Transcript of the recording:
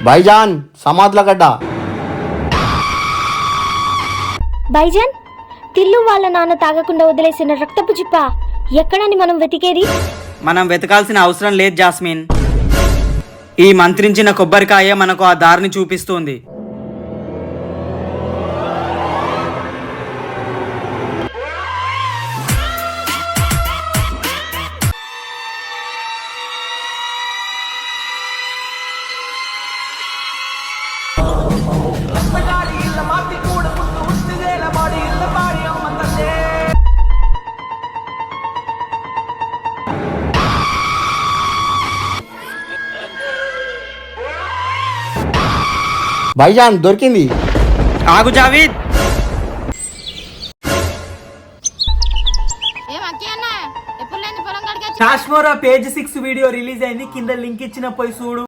భాయిజాన్ సమాధుల గడ్డ. బైజాన్, తిల్లు వాళ్ళ నాన్న తాగకుండా వదిలేసిన రక్తపు చిప్ప ఎక్కడని మనం వెతికేది? మనం వెతకాల్సిన అవసరం లేదు జాస్మిన్. ఈ మంత్రించిన కొబ్బరికాయ మనకు ఆ దారిని చూపిస్తుంది. భాయిజాన్ దొరికింది. ఆగు Javed. Kashmora page 6 video release అయింది. కింద లింక్ ఇచ్చిన పోయి చూడు.